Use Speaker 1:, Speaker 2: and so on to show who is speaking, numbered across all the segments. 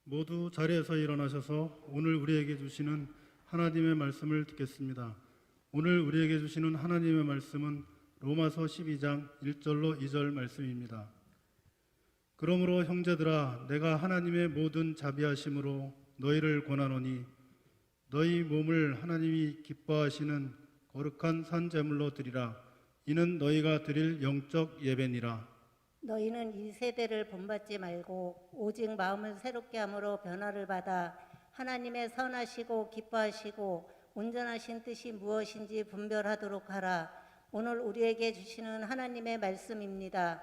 Speaker 1: 모두 자리에서 일어나셔서 오늘 우리에게 주시는 하나님의 말씀을 듣겠습니다. 오늘 우리에게 주시는 하나님의 말씀은 로마서 12장 1절로 2절 말씀입니다. 그러므로 형제들아, 내가 하나님의 모든 자비하심으로 너희를 권하노니 너희 몸을 하나님이 기뻐하시는 거룩한 산 제물로 드리라. 이는 너희가 드릴 영적 예배니라.
Speaker 2: 너희는 이 세대를 본받지 말고 오직 마음을 새롭게 함으로 변화를 받아 하나님의 선하시고 기뻐하시고 온전하신 뜻이 무엇인지 분별하도록 하라. 오늘 우리에게 주시는 하나님의 말씀입니다.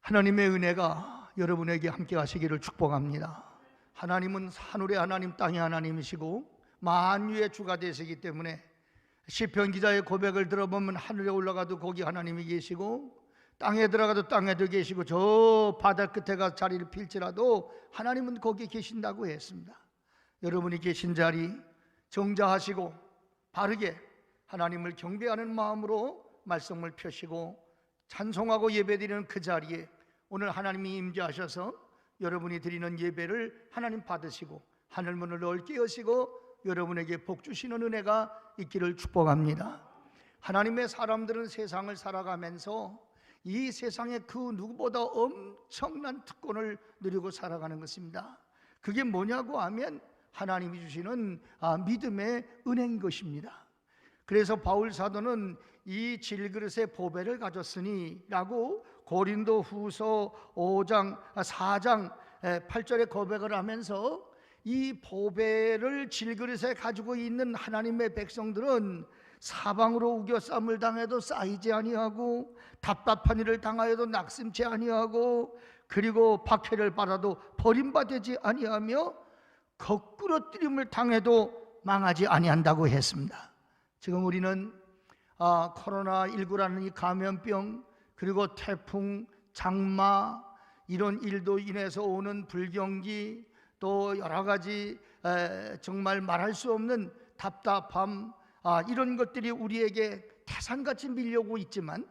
Speaker 3: 하나님의 은혜가 여러분에게 함께 하시기를 축복합니다. 하나님은 하늘의 하나님, 땅의 하나님이시고 만유의 주가 되시기 때문에 시편 기자의 고백을 들어보면 하늘에 올라가도 거기 하나님이 계시고 땅에 들어가도 땅에도 계시고 저 바다 끝에 가서 자리를 필지라도 하나님은 거기 계신다고 했습니다. 여러분이 계신 자리 정자하시고 바르게 하나님을 경배하는 마음으로 말씀을 펴시고 찬송하고 예배드리는 그 자리에 오늘 하나님이 임재하셔서 여러분이 드리는 예배를 하나님 받으시고 하늘문을 넓게 여시고 여러분에게 복 주시는 은혜가 있기를 축복합니다. 하나님의 사람들은 세상을 살아가면서 이 세상에 그 누구보다 엄청난 특권을 누리고 살아가는 것입니다. 그게 뭐냐고 하면 하나님이 주시는 믿음의 은혜인 것입니다. 그래서 바울 사도는 이 질그릇의 보배를 가졌으니 라고 고린도 후서 5장 4장 8절에 고백을 하면서 이 보배를 질그릇에 가지고 있는 하나님의 백성들은 사방으로 우겨쌈을 당해도 쌓이지 아니하고 답답한 일을 당하여도 낙심치 아니하고 그리고 박해를 받아도 버림받지 아니하며 거꾸러뜨림을 당해도 망하지 아니한다고 했습니다. 지금 우리는 코로나19라는 이 감염병 그리고 태풍, 장마 이런 일도 인해서 오는 불경기 또 여러 가지 정말 말할 수 없는 답답함 이런 것들이 우리에게 태산같이 밀려오고 있지만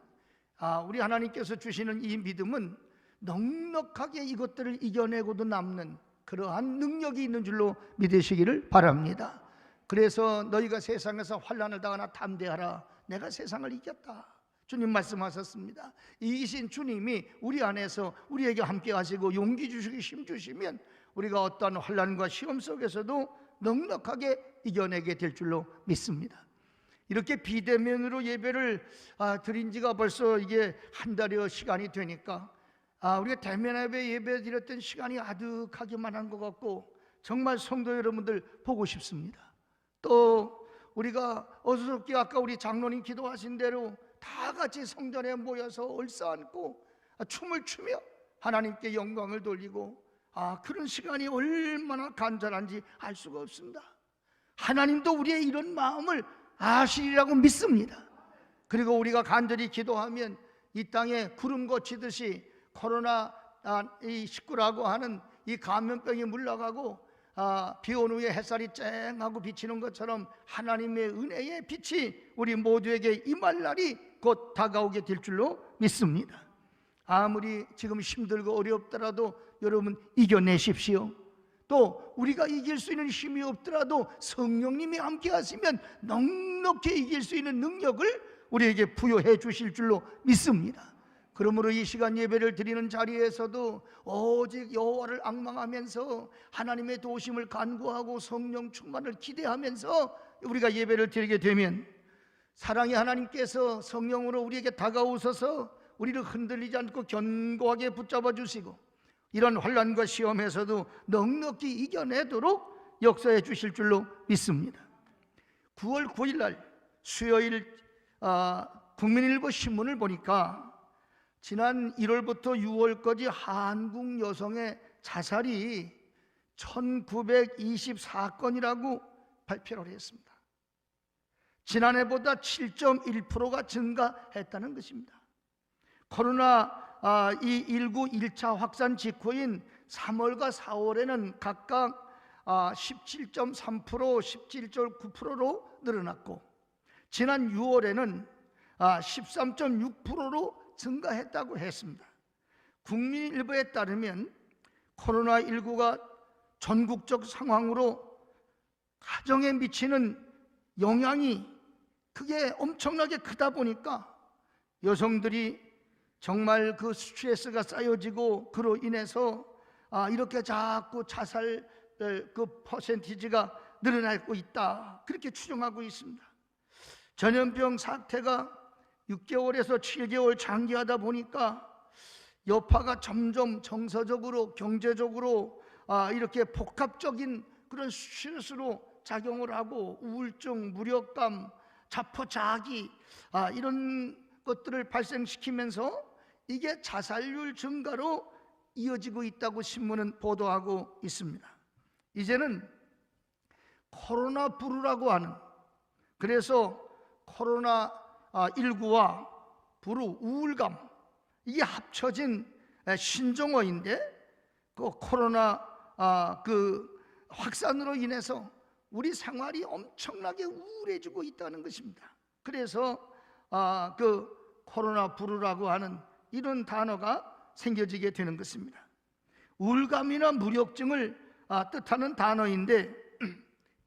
Speaker 3: 우리 하나님께서 주시는 이 믿음은 넉넉하게 이것들을 이겨내고도 남는 그러한 능력이 있는 줄로 믿으시기를 바랍니다. 그래서 너희가 세상에서 환난을 당하나 담대하라. 내가 세상을 이겼다. 주님 말씀하셨습니다. 이기신 주님이 우리 안에서 우리에게 함께 하시고 용기 주시고 힘 주시면 우리가 어떠한 환난과 시험 속에서도 넉넉하게 이겨내게 될 줄로 믿습니다. 이렇게 비대면으로 예배를 드린 지가 벌써 이게 한 달여 시간이 되니까 우리가 대면 예배 드렸던 시간이 아득하기만 한 것 같고 정말 성도 여러분들 보고 싶습니다. 또 우리가 어수선하게 아까 우리 장로님 기도하신 대로 다 같이 성전에 모여서 얼싸안고 춤을 추며 하나님께 영광을 돌리고 그런 시간이 얼마나 간절한지 알 수가 없습니다. 하나님도 우리의 이런 마음을 아시리라고 믿습니다. 그리고 우리가 간절히 기도하면 이 땅에 구름 거치듯이 코로나19라고 하는 이 감염병이 물러가고 비 온 후에 햇살이 쨍하고 비치는 것처럼 하나님의 은혜의 빛이 우리 모두에게 임할 날이 곧 다가오게 될 줄로 믿습니다. 아무리 지금 힘들고 어렵더라도 여러분 이겨내십시오. 또 우리가 이길 수 있는 힘이 없더라도 성령님이 함께 하시면 넉넉히 이길 수 있는 능력을 우리에게 부여해 주실 줄로 믿습니다. 그러므로 이 시간 예배를 드리는 자리에서도 오직 여호와를 앙망하면서 하나님의 도우심을 간구하고 성령 충만을 기대하면서 우리가 예배를 드리게 되면 사랑의 하나님께서 성령으로 우리에게 다가오셔서 우리를 흔들리지 않고 견고하게 붙잡아 주시고 이런 환난과 시험에서도 넉넉히 이겨내도록 역사해 주실 줄로 믿습니다. 9월 9일 날 수요일 국민일보 신문을 보니까 지난 1월부터 6월까지 한국 여성의 자살이 1924건이라고 발표를 했습니다. 지난해보다 7.1%가 증가했다는 것입니다. 코로나19 1차 확산 직후인 3월과 4월에는 각각 17.3%, 17.9%로 늘어났고 지난 6월에는 13.6%로 증가했다고 했습니다. 국민일보에 따르면 코로나19가 전국적 상황으로 가정에 미치는 영향이 그게 엄청나게 크다 보니까 여성들이 정말 그 스트레스가 쌓여지고 그로 인해서 이렇게 자꾸 자살 그 퍼센티지가 늘어나고 있다, 그렇게 추정하고 있습니다. 전염병 사태가 6개월에서 7개월 장기하다 보니까 여파가 점점 정서적으로 경제적으로 이렇게 복합적인 그런 스트레스로 작용을 하고 우울증, 무력감, 자포자기 이런 것들을 발생시키면서 이게 자살률 증가로 이어지고 있다고 신문은 보도하고 있습니다. 이제는 코로나 불우라고 하는, 그래서 코로나19와 불우, 우울감, 이게 합쳐진 신종어인데 그 코로나 그 확산으로 인해서 우리 생활이 엄청나게 우울해지고 있다는 것입니다. 그래서 그 코로나 불우라고 하는 이런 단어가 생겨지게 되는 것입니다. 우울감이나 무력증을 뜻하는 단어인데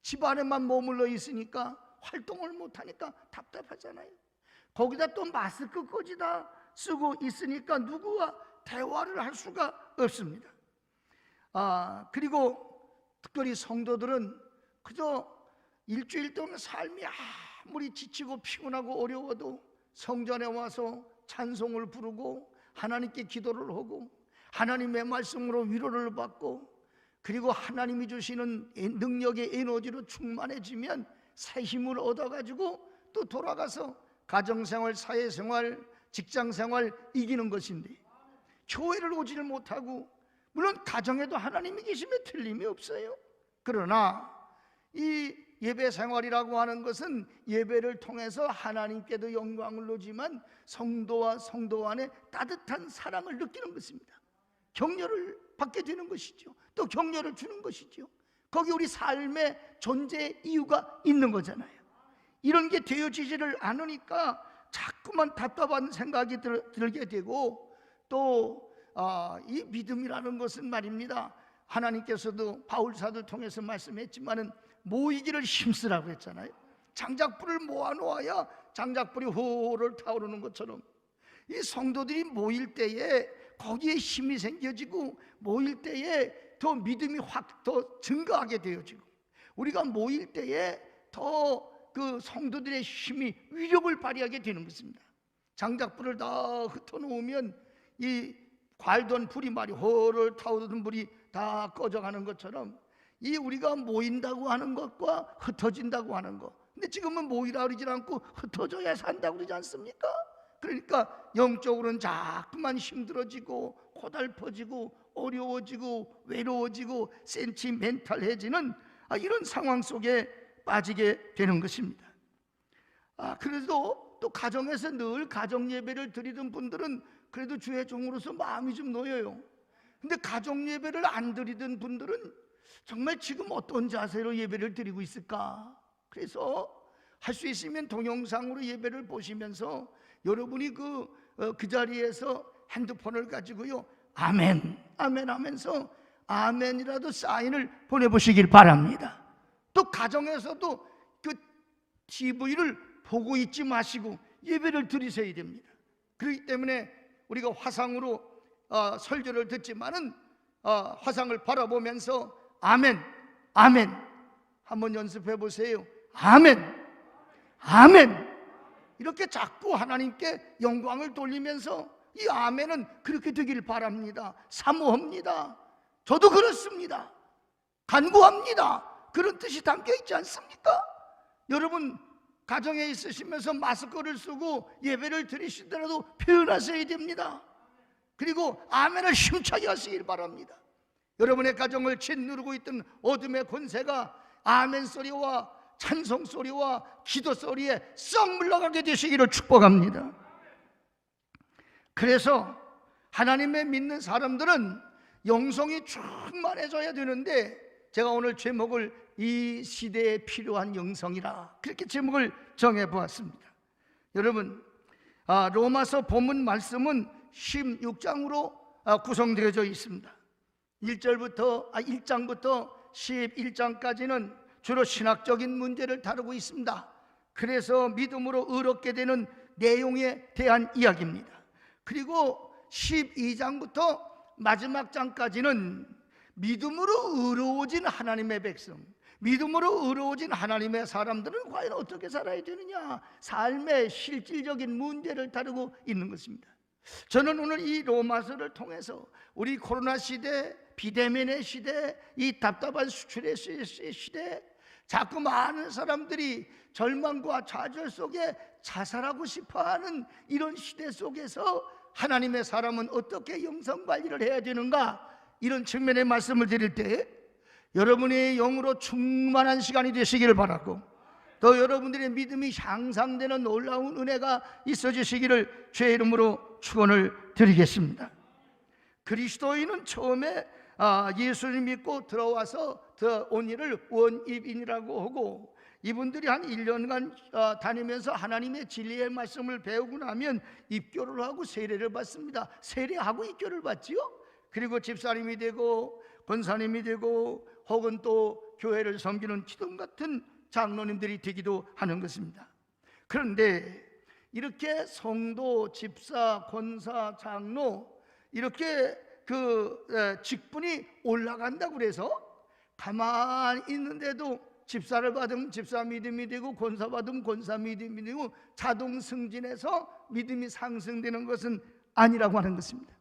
Speaker 3: 집 안에만 머물러 있으니까 활동을 못하니까 답답하잖아요. 거기다 또 마스크까지 다 쓰고 있으니까 누구와 대화를 할 수가 없습니다. 그리고 특별히 성도들은 그저 일주일 동안 삶이 아무리 지치고 피곤하고 어려워도 성전에 와서 찬송을 부르고 하나님께 기도를 하고 하나님의 말씀으로 위로를 받고 그리고 하나님이 주시는 능력의 에너지로 충만해지면 새 힘을 얻어가지고 또 돌아가서 가정생활, 사회생활, 직장생활 이기는 것인데 교회를 오지를 못하고, 물론 가정에도 하나님이 계시면 틀림이 없어요. 그러나 이 예배생활이라고 하는 것은 예배를 통해서 하나님께도 영광을 놓지만 성도와 성도 안에 따뜻한 사랑을 느끼는 것입니다. 격려를 받게 되는 것이죠. 또 격려를 주는 것이죠. 거기 우리 삶의 존재의 이유가 있는 거잖아요. 이런 게 되어지지를 않으니까 자꾸만 답답한 생각이 들게 되고, 또 이 믿음이라는 것은 말입니다, 하나님께서도 바울사도를 통해서 말씀했지만은 모이기를 힘쓰라고 했잖아요. 장작불을 모아놓아야 장작불이 호를 타오르는 것처럼 이 성도들이 모일 때에 거기에 힘이 생겨지고 모일 때에 더 믿음이 확 더 증가하게 되어지고, 우리가 모일 때에 더 그 성도들의 힘이 위력을 발휘하게 되는 것입니다. 장작불을 다 흩어놓으면 이 괄던 불이 말이 호를 타오르는 불이 다 꺼져가는 것처럼 이 우리가 모인다고 하는 것과 흩어진다고 하는 것, 근데 지금은 모이라 그러지 않고 흩어져야 산다고 그러지 않습니까? 그러니까 영적으로는 자꾸만 힘들어지고 고달퍼지고 어려워지고 외로워지고 센티멘탈해지는 이런 상황 속에 빠지게 되는 것입니다. 그래도 또 가정에서 늘 가정 예배를 드리던 분들은 그래도 주의 종으로서 마음이 좀 놓여요. 근데 가정 예배를 안 드리던 분들은 정말 지금 어떤 자세로 예배를 드리고 있을까? 그래서 할 수 있으면 동영상으로 예배를 보시면서 여러분이 그 자리에서 핸드폰을 가지고요, 아멘, 아멘 하면서 아멘이라도 사인을 보내보시길 바랍니다. 또 가정에서도 그 TV를 보고 있지 마시고 예배를 드리셔야 됩니다. 그렇기 때문에 우리가 화상으로 설교를 듣지만은 화상을 바라보면서 아멘, 아멘 한번 연습해 보세요. 아멘, 아멘 이렇게 자꾸 하나님께 영광을 돌리면서 이 아멘은 그렇게 되길 바랍니다. 사모합니다. 저도 그렇습니다. 간구합니다. 그런 뜻이 담겨 있지 않습니까? 여러분 가정에 있으시면서 마스크를 쓰고 예배를 드리시더라도 표현하셔야 됩니다. 그리고 아멘을 힘차게 하시길 바랍니다. 여러분의 가정을 짓누르고 있던 어둠의 권세가 아멘 소리와 찬송 소리와 기도 소리에 썩 물러가게 되시기를 축복합니다. 그래서 하나님의 믿는 사람들은 영성이 충만해져야 되는데, 제가 오늘 제목을 이 시대에 필요한 영성이라 그렇게 제목을 정해보았습니다. 여러분 로마서 본문 말씀은 16장으로 구성되어져 있습니다. 1장부터 11장까지는 주로 신학적인 문제를 다루고 있습니다. 그래서 믿음으로 의롭게 되는 내용에 대한 이야기입니다. 그리고 12장부터 마지막 장까지는 믿음으로 의로워진 하나님의 백성, 믿음으로 의로워진 하나님의 사람들은 과연 어떻게 살아야 되느냐, 삶의 실질적인 문제를 다루고 있는 것입니다. 저는 오늘 이 로마서를 통해서 우리 코로나 시대, 비대면의 시대, 이 답답한 수출의 시대, 자꾸 많은 사람들이 절망과 좌절 속에 자살하고 싶어하는 이런 시대 속에서 하나님의 사람은 어떻게 영성관리를 해야 되는가, 이런 측면의 말씀을 드릴 때 여러분의 영으로 충만한 시간이 되시기를 바라고, 또 여러분들의 믿음이 향상되는 놀라운 은혜가 있어지시기를 주의 이름으로 축원을 드리겠습니다. 그리스도인은 처음에 예수를 믿고 들어와서 온 일을 원입인이라고 하고, 이분들이 한 1년간 다니면서 하나님의 진리의 말씀을 배우고 나면 입교를 하고 세례를 받습니다. 세례하고 입교를 받지요. 그리고 집사님이 되고 권사님이 되고 혹은 또 교회를 섬기는 기둥 같은 장로님들이 되기도 하는 것입니다. 그런데 이렇게 성도, 집사, 권사, 장로 이렇게 그 직분이 올라간다고 그래서 가만히 있는데도 집사를 받으면 집사 믿음이 되고 권사 받으면 권사 믿음이 되고 자동 승진해서 믿음이 상승되는 것은 아니라고 하는 것입니다.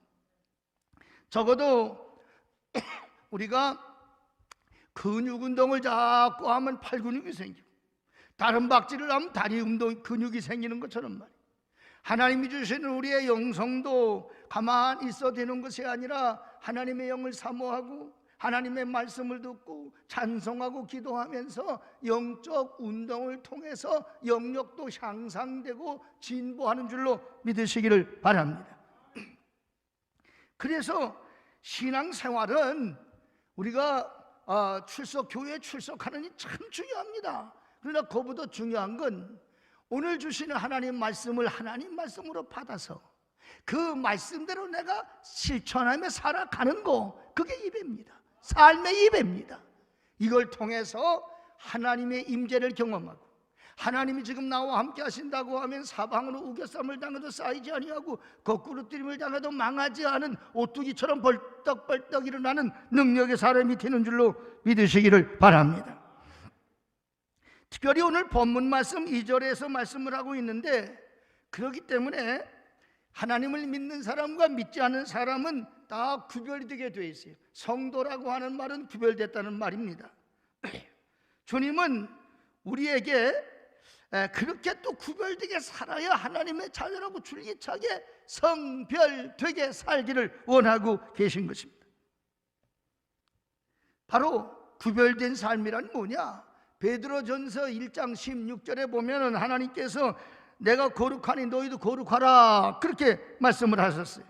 Speaker 3: 적어도 우리가 근육 운동을 자꾸 하면 팔 근육이 생기고 다른 박질을 하면 다리 근육이 생기는 것처럼 말이에요. 하나님이 주시는 우리의 영성도 가만히 있어 되는 것이 아니라 하나님의 영을 사모하고 하나님의 말씀을 듣고 찬송하고 기도하면서 영적 운동을 통해서 영역도 향상되고 진보하는 줄로 믿으시기를 바랍니다. 그래서 신앙생활은 우리가 교회에 출석하는 게 참 중요합니다. 그러나 그보다 중요한 건 오늘 주시는 하나님 말씀으로 받아서 그 말씀대로 내가 실천하며 살아가는 거, 그게 예배입니다. 삶의 예배입니다. 이걸 통해서 하나님의 임재를 경험하고, 하나님이 지금 나와 함께 하신다고 하면 사방으로 우겨쌈을 당해도 쌓이지 아니하고 거꾸로 뛰림을 당해도 망하지 않은 오뚜기처럼 벌떡벌떡 일어나는 능력의 사람이 되는 줄로 믿으시기를 바랍니다. 특별히 오늘 본문 말씀 2절에서 말씀을 하고 있는데, 그렇기 때문에 하나님을 믿는 사람과 믿지 않는 사람은 다 구별이 되게 되어 있어요. 성도라고 하는 말은 구별됐다는 말입니다. 주님은 우리에게 그렇게 또 구별되게 살아야 하나님의 자녀라고 줄기차게 성별되게 살기를 원하고 계신 것입니다. 바로 구별된 삶이란 뭐냐? 베드로전서 1장 16절에 보면은 하나님께서 내가 거룩하니 너희도 거룩하라, 그렇게 말씀을 하셨어요.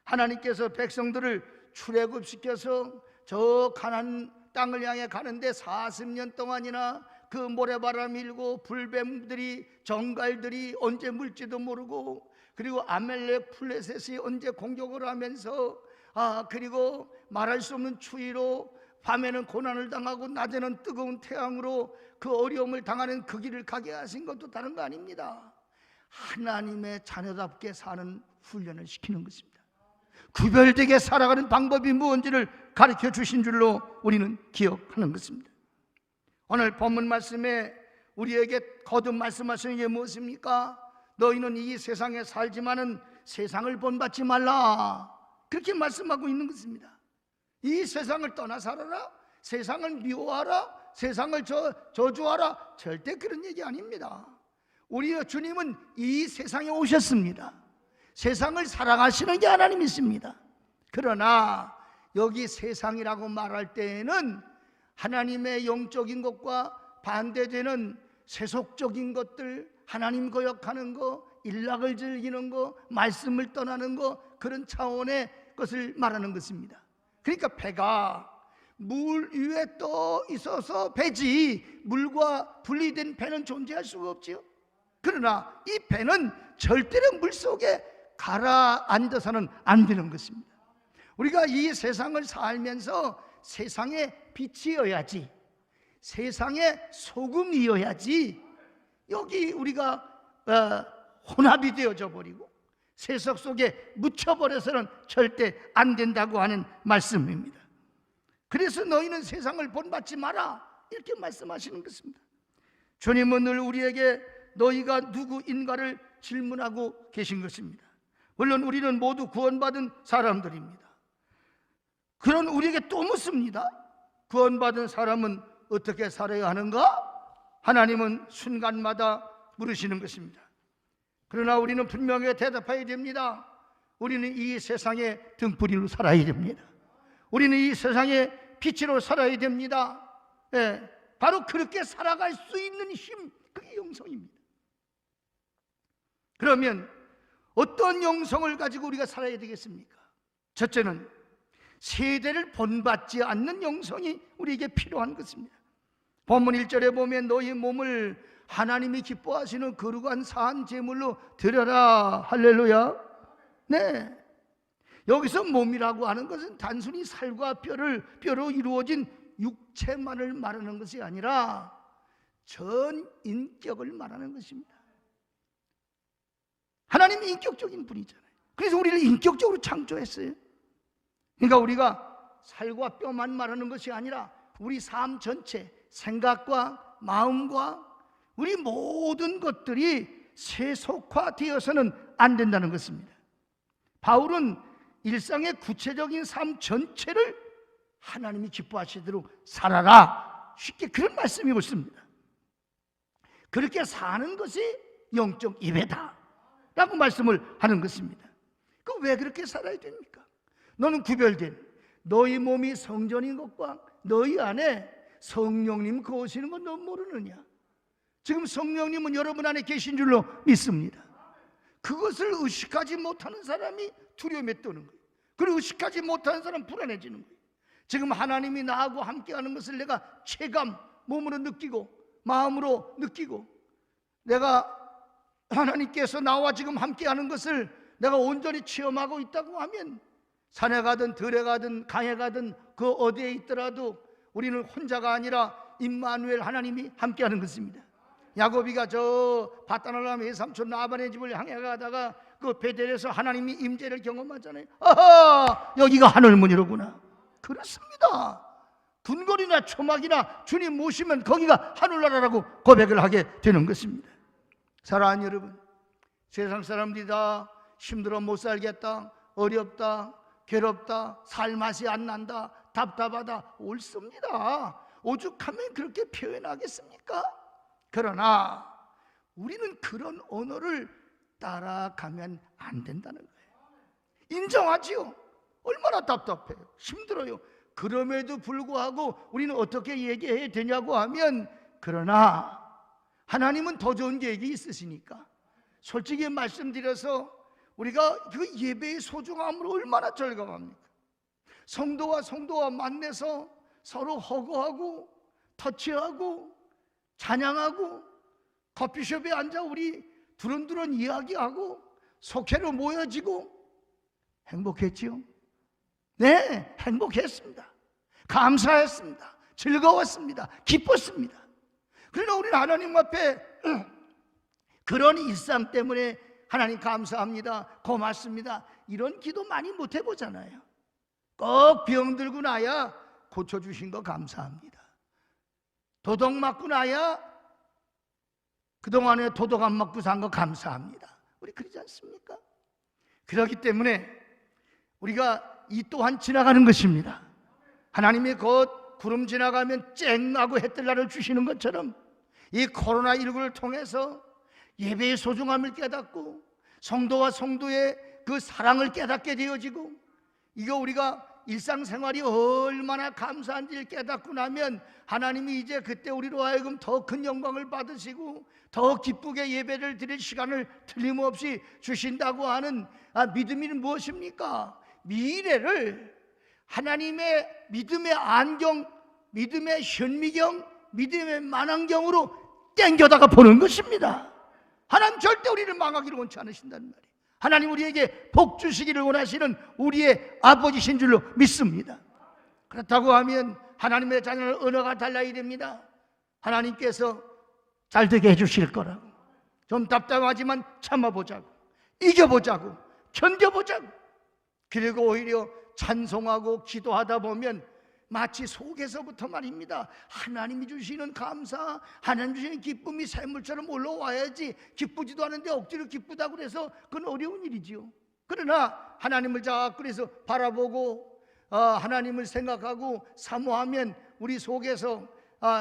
Speaker 3: 하나님께서 백성들을 출애굽시켜서 저 가나안 땅을 향해 가는데 40년 동안이나 그 모래바람이 일고 불뱀들이, 정갈들이 언제 물지도 모르고, 그리고 아멜렉 플레셋이 언제 공격을 하면서 그리고 말할 수 없는 추위로 밤에는 고난을 당하고 낮에는 뜨거운 태양으로 그 어려움을 당하는 그 길을 가게 하신 것도 다른 거 아닙니다. 하나님의 자녀답게 사는 훈련을 시키는 것입니다. 구별되게 살아가는 방법이 무엇인지를 가르쳐 주신 줄로 우리는 기억하는 것입니다. 오늘 본문 말씀에 우리에게 거듭 말씀하시는 게 무엇입니까? 너희는 이 세상에 살지만은 세상을 본받지 말라, 그렇게 말씀하고 있는 것입니다. 이 세상을 떠나 살아라, 세상을 미워하라, 세상을 저주하라, 절대 그런 얘기 아닙니다. 우리의 주님은 이 세상에 오셨습니다. 세상을 사랑하시는 게 하나님이십니다. 그러나 여기 세상이라고 말할 때에는 하나님의 영적인 것과 반대되는 세속적인 것들, 하나님 거역하는 거, 일락을 즐기는 거, 말씀을 떠나는 거, 그런 차원의 것을 말하는 것입니다. 그러니까 배가 물 위에 떠 있어서 배지, 물과 분리된 배는 존재할 수가 없지요. 그러나 이 배는 절대로 물 속에 가라앉아서는 안 되는 것입니다. 우리가 이 세상을 살면서 세상의 빛이어야지, 세상의 소금이어야지, 여기 우리가 혼합이 되어져 버리고 세속 속에 묻혀버려서는 절대 안 된다고 하는 말씀입니다. 그래서 너희는 세상을 본받지 마라, 이렇게 말씀하시는 것입니다. 주님은 늘 우리에게 너희가 누구인가를 질문하고 계신 것입니다. 물론 우리는 모두 구원받은 사람들입니다. 그런 우리에게 또 묻습니다. 구원받은 사람은 어떻게 살아야 하는가? 하나님은 순간마다 물으시는 것입니다. 그러나 우리는 분명히 대답해야 됩니다. 우리는 이 세상의 등불이로 살아야 됩니다. 우리는 이 세상의 빛으로 살아야 됩니다. 바로 그렇게 살아갈 수 있는 힘, 그게 영성입니다. 그러면 어떤 영성을 가지고 우리가 살아야 되겠습니까? 첫째는 세대를 본받지 않는 영성이 우리에게 필요한 것입니다. 본문 1절에 보면 너희 몸을 하나님이 기뻐하시는 거룩한 산 제물로 드려라. 할렐루야. 네, 여기서 몸이라고 하는 것은 단순히 살과 뼈로 이루어진 육체만을 말하는 것이 아니라 전 인격을 말하는 것입니다. 하나님이 인격적인 분이잖아요. 그래서 우리를 인격적으로 창조했어요. 그러니까 우리가 살과 뼈만 말하는 것이 아니라 우리 삶 전체, 생각과 마음과 우리 모든 것들이 세속화되어서는 안 된다는 것입니다. 바울은 일상의 구체적인 삶 전체를 하나님이 기뻐하시도록 살아라, 쉽게 그런 말씀이고 있습니다. 그렇게 사는 것이 영적 예배다 라고 말씀을 하는 것입니다. 그 왜 그렇게 살아야 됩니까? 너는 구별된 너희 몸이 성전인 것과 너희 안에 성령님 거하시는 건 너 모르느냐? 지금 성령님은 여러분 안에 계신 줄로 믿습니다. 그것을 의식하지 못하는 사람이 두려움에 떠는 거예요. 그리고 의식하지 못하는 사람은 불안해지는 거예요. 지금 하나님이 나하고 함께하는 것을 내가 체감, 몸으로 느끼고 마음으로 느끼고, 내가 하나님께서 나와 지금 함께하는 것을 내가 온전히 체험하고 있다고 하면 산에 가든 들에 가든 강에 가든 그 어디에 있더라도 우리는 혼자가 아니라 임마누엘 하나님이 함께하는 것입니다. 야곱이가 저 바다나람 외삼촌 라반의 집을 향해 가다가 그 베델에서 하나님이 임재를 경험하잖아요. 아하, 여기가 하늘문이로구나. 그렇습니다. 궁궐이나 초막이나 주님 모시면 거기가 하늘나라라고 고백을 하게 되는 것입니다. 사랑하는 여러분, 세상 사람들이 다 힘들어 못 살겠다, 어렵다, 괴롭다, 살맛이 안 난다, 답답하다, 옳습니다. 오죽하면 그렇게 표현하겠습니까? 그러나 우리는 그런 언어를 따라가면 안 된다는 거예요. 인정하지요. 얼마나 답답해요, 힘들어요. 그럼에도 불구하고 우리는 어떻게 얘기해야 되냐고 하면, 그러나 하나님은 더 좋은 계획이 있으시니까 솔직히 말씀드려서 우리가 그 예배의 소중함으로 얼마나 절감합니까? 성도와 만나서 서로 허거하고 터치하고 찬양하고 커피숍에 앉아 우리 두런두런 이야기하고 속회로 모여지고 행복했지요? 네, 행복했습니다. 감사했습니다. 즐거웠습니다. 기뻤습니다. 그러나 우리는 하나님 앞에 그런 일상 때문에 하나님 감사합니다, 고맙습니다, 이런 기도 많이 못 해보잖아요. 꼭 병들고 나야 고쳐주신 거 감사합니다. 도둑 맞고 나야 그동안에 도둑 안 맞고 산 거 감사합니다. 우리 그러지 않습니까? 그렇기 때문에 우리가 이 또한 지나가는 것입니다. 하나님이 곧 구름 지나가면 쨍하고 해 뜰 날을 주시는 것처럼 이 코로나19를 통해서 예배의 소중함을 깨닫고 성도와 성도의 그 사랑을 깨닫게 되어지고, 이거 우리가 일상생활이 얼마나 감사한지를 깨닫고 나면 하나님이 이제 그때 우리로 하여금 더 큰 영광을 받으시고 더 기쁘게 예배를 드릴 시간을 틀림없이 주신다고 하는 믿음이 무엇입니까? 미래를 하나님의 믿음의 안경, 믿음의 현미경, 믿음의 만안경으로 땡겨다가 보는 것입니다. 하나님 절대 우리를 망하기를 원치 않으신다는 말이에요. 하나님 우리에게 복 주시기를 원하시는 우리의 아버지신 줄로 믿습니다. 그렇다고 하면 하나님의 자녀는 언어가 달라야 됩니다. 하나님께서 잘 되게 해주실 거라고, 좀 답답하지만 참아보자고, 이겨보자고, 견뎌보자고. 그리고 오히려 찬송하고 기도하다 보면 마치 속에서부터 말입니다, 하나님이 주시는 감사, 하나님 주시는 기쁨이 샘물처럼 올라와야지, 기쁘지도 않은데 억지로 기쁘다고 그래서 그건 어려운 일이지요. 그러나 하나님을 자꾸 그래서 바라보고 하나님을 생각하고 사모하면 우리 속에서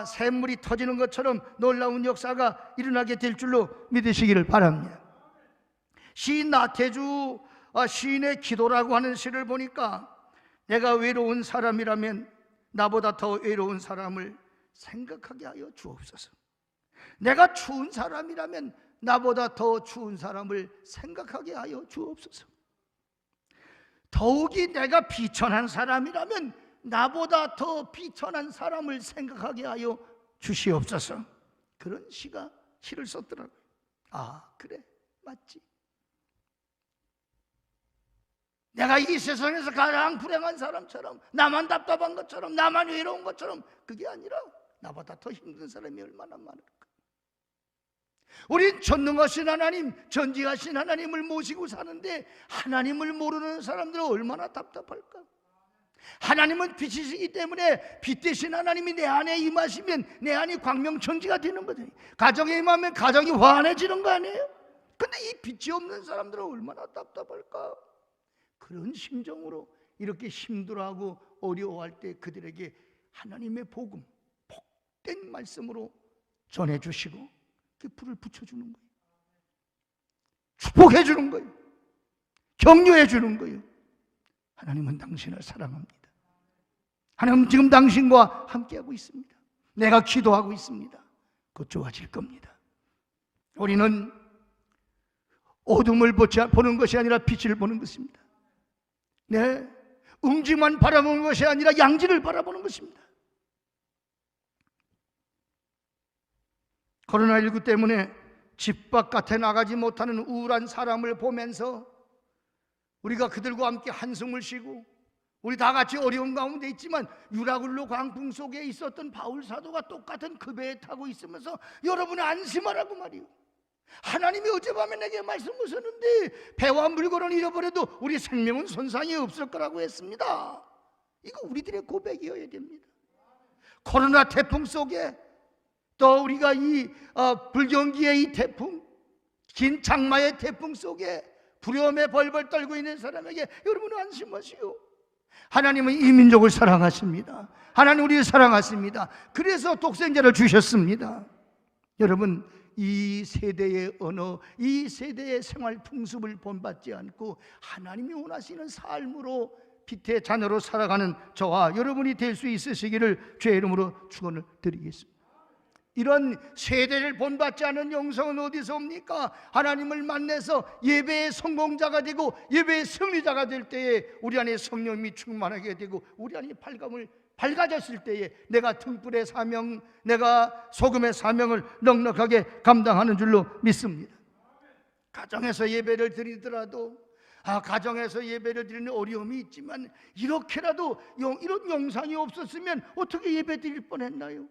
Speaker 3: 샘물이 터지는 것처럼 놀라운 역사가 일어나게 될 줄로 믿으시기를 바랍니다. 시인 나태주 시인의 기도라고 하는 시를 보니까, 내가 외로운 사람이라면 나보다 더 외로운 사람을 생각하게 하여 주옵소서. 내가 추운 사람이라면 나보다 더 추운 사람을 생각하게 하여 주옵소서. 더욱이 내가 비천한 사람이라면 나보다 더 비천한 사람을 생각하게 하여 주시옵소서. 그런 시를 썼더라고요. 아, 그래, 맞지. 내가 이 세상에서 가장 불행한 사람처럼, 나만 답답한 것처럼, 나만 외로운 것처럼, 그게 아니라 나보다 더 힘든 사람이 얼마나 많을까. 우린 전능하신 하나님, 전지하신 하나님을 모시고 사는데 하나님을 모르는 사람들은 얼마나 답답할까. 하나님은 빛이시기 때문에 빛 대신 하나님이 내 안에 임하시면 내 안이 광명천지가 되는 거죠. 가정에 임하면 가정이 환해지는 거 아니에요? 근데 이 빛이 없는 사람들은 얼마나 답답할까. 그런 심정으로 이렇게 힘들어하고 어려워할 때 그들에게 하나님의 복음, 복된 말씀으로 전해주시고 그 불을 붙여주는 거예요. 축복해주는 거예요. 격려해주는 거예요. 하나님은 당신을 사랑합니다. 하나님은 지금 당신과 함께하고 있습니다. 내가 기도하고 있습니다. 곧 좋아질 겁니다. 우리는 어둠을 보는 것이 아니라 빛을 보는 것입니다. 네, 웅지만 바라보는 것이 아니라 양지를 바라보는 것입니다. 코로나19 때문에 집 바깥에 나가지 못하는 우울한 사람을 보면서 우리가 그들과 함께 한숨을 쉬고, 우리 다 같이 어려운 가운데 있지만 유라굴로 광풍 속에 있었던 바울 사도가 똑같은 그 배에 타고 있으면서 여러분이 안심하라고 말이요. 하나님이 어젯밤에 내게 말씀하셨는데 배와 물건을 잃어버려도 우리 생명은 손상이 없을 거라고 했습니다. 이거 우리들의 고백이어야 됩니다. 코로나 태풍 속에 또 우리가 이 불경기의 이 태풍, 긴 장마의 태풍 속에 두려움에 벌벌 떨고 있는 사람에게 여러분은 안심하시오. 하나님은 이 민족을 사랑하십니다. 하나님 우리를 사랑하십니다. 그래서 독생자를 주셨습니다. 여러분, 이 세대의 언어, 이 세대의 생활 풍습을 본받지 않고 하나님이 원하시는 삶으로 빛의 자녀로 살아가는 저와 여러분이 될 수 있으시기를 주의 이름으로 축원을 드리겠습니다. 이런 세대를 본받지 않은 영성은 어디서 옵니까? 하나님을 만나서 예배의 성공자가 되고 예배의 승리자가 될 때에 우리 안에 성령이 충만하게 되고 우리 안에 밝아졌을 때에 내가 등불의 사명, 내가 소금의 사명을 넉넉하게 감당하는 줄로 믿습니다. 가정에서 예배를 드리더라도 가정에서 예배를 드리는 어려움이 있지만 이렇게라도 이런 영상이 없었으면 어떻게 예배 드릴 뻔했나요?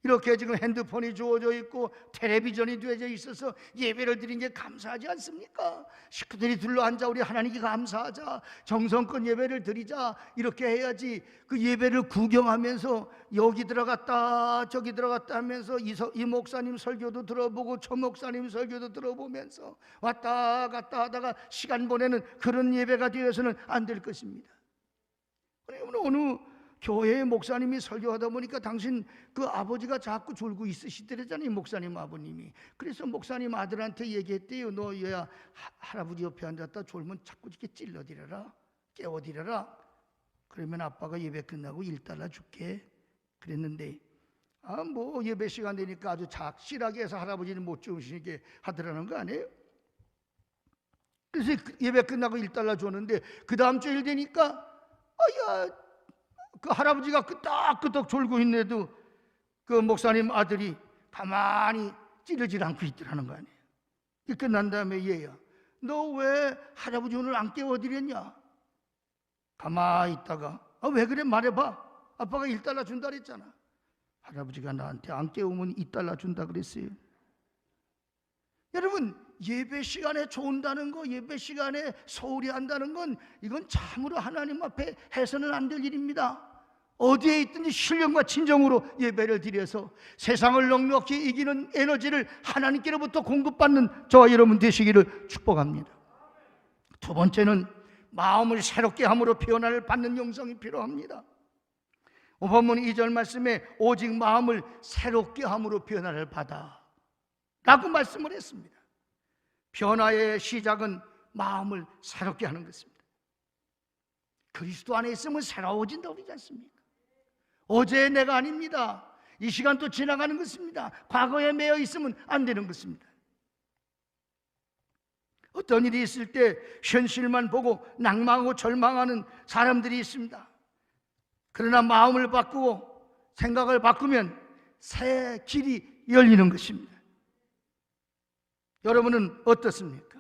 Speaker 3: 이렇게 지금 핸드폰이 주어져 있고 텔레비전이 되어져 있어서 예배를 드린 게 감사하지 않습니까? 식구들이 둘러앉아 우리 하나님께 감사하자, 정성껏 예배를 드리자, 이렇게 해야지. 그 예배를 구경하면서 여기 들어갔다 저기 들어갔다 하면서 이 목사님 설교도 들어보고 저 목사님 설교도 들어보면서 왔다 갔다 하다가 시간 보내는 그런 예배가 되어서는 안 될 것입니다. 어느 교회의 목사님이 설교하다 보니까 당신 그 아버지가 자꾸 졸고 있으시더랬잖아요, 목사님 아버님이. 그래서 목사님 아들한테 얘기했대요. 너 얘야 할아버지 옆에 앉았다 졸면 자꾸 이렇게 찔러드려라, 깨워드려라. 그러면 아빠가 예배 끝나고 $1 줄게. 그랬는데 뭐 예배 시간 되니까 아주 작실하게 해서 할아버지는 못 주무시게 하더라는 거 아니에요? 그래서 예배 끝나고 $1 줬는데 그 다음 주일 되니까 그 할아버지가 끄덕끄덕 졸고 있는데도 그 목사님 아들이 가만히 찌르질 않고 있더라는 거 아니에요. 끝난 다음에 얘야, 너 왜 할아버지 오늘 안 깨워드렸냐? 가만히 있다가 왜 그래 말해봐. 아빠가 1달러 준다 그랬잖아. 할아버지가 나한테 안 깨우면 2달러 준다 그랬어요. 여러분, 예배 시간에 좋은다는 거, 예배 시간에 소홀히 한다는 건 이건 참으로 하나님 앞에 해서는 안 될 일입니다. 어디에 있든지 신령과 진정으로 예배를 드려서 세상을 넉넉히 이기는 에너지를 하나님께로부터 공급받는 저와 여러분 되시기를 축복합니다. 두 번째는 마음을 새롭게 함으로 변화를 받는 영성이 필요합니다. 본문 2절 말씀에 오직 마음을 새롭게 함으로 변화를 받아 라고 말씀을 했습니다. 변화의 시작은 마음을 새롭게 하는 것입니다. 그리스도 안에 있으면 새로워진다고 그러지 않습니까? 어제의 내가 아닙니다. 이 시간도 지나가는 것입니다. 과거에 매여 있으면 안 되는 것입니다. 어떤 일이 있을 때 현실만 보고 낭망하고 절망하는 사람들이 있습니다. 그러나 마음을 바꾸고 생각을 바꾸면 새 길이 열리는 것입니다. 여러분은 어떻습니까?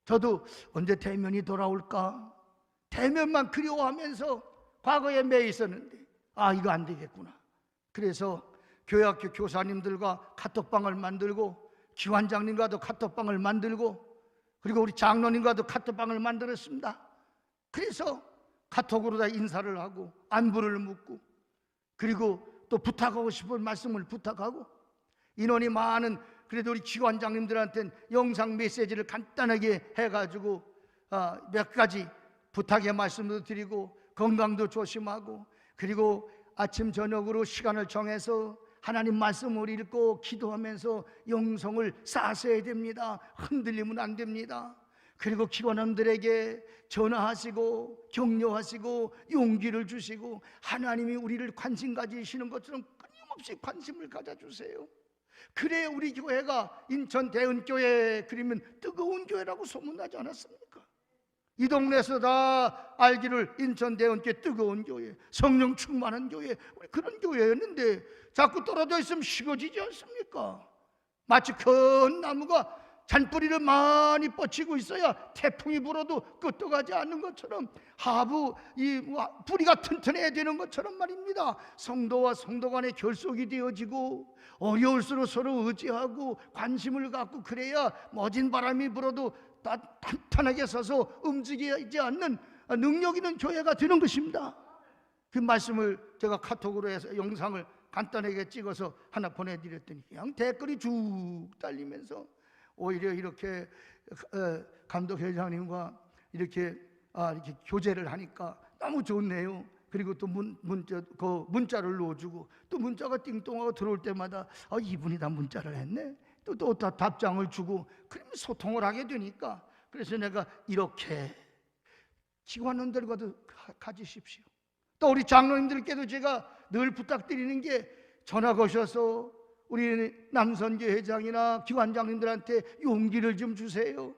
Speaker 3: 저도 언제 대면이 돌아올까? 대면만 그리워하면서 과거에 매여 있었는데 이거 안 되겠구나. 그래서 교회학교 교사님들과 카톡방을 만들고 기관장님과도 카톡방을 만들고 그리고 우리 장로님과도 카톡방을 만들었습니다. 그래서 카톡으로 다 인사를 하고 안부를 묻고 그리고 또 부탁하고 싶은 말씀을 부탁하고 인원이 많은 그래도 우리 기관장님들한테는 영상 메시지를 간단하게 해가지고 몇 가지 부탁의 말씀도 드리고 건강도 조심하고 그리고 아침 저녁으로 시간을 정해서 하나님 말씀을 읽고 기도하면서 영성을 쌓으셔야 됩니다. 흔들리면 안 됩니다. 그리고 기관원들에게 전화하시고 격려하시고 용기를 주시고 하나님이 우리를 관심 가지시는 것처럼 끊임없이 관심을 가져주세요. 그래 우리 교회가 인천 대은교회 그러면 뜨거운 교회라고 소문나지 않았습니까? 이 동네에서 다 알기를 인천 대은교회 뜨거운 교회, 성령 충만한 교회, 우리 그런 교회였는데 자꾸 떨어져 있으면 식어지지 않습니까? 마치 큰 나무가 잔뿌리를 많이 뻗치고 있어야 태풍이 불어도 끄떡하지 않는 것처럼 하부 이 뿌리가 튼튼해야 되는 것처럼 말입니다. 성도와 성도 간의 결속이 되어지고 어려울수록 서로 의지하고 관심을 갖고 그래야 멋진 바람이 불어도 탄탄하게 서서 움직이지 않는 능력 있는 교회가 되는 것입니다. 그 말씀을 제가 카톡으로 해서 영상을 간단하게 찍어서 하나 보내드렸더니 그냥 댓글이 쭉 달리면서 오히려 이렇게 감독회장님과 이렇게 교제를 하니까 너무 좋네요. 그리고 또 문자를 넣어주고 또 문자가 띵동하고 들어올 때마다 이분이 다 문자를 했네. 또 답장을 주고 그러면 소통을 하게 되니까 그래서 내가 이렇게 기관원들과도 가지십시오. 또 우리 장로님들께도 제가 늘 부탁드리는 게 전화 거셔서 우리 남선교 회장이나 기관장님들한테 용기를 좀 주세요.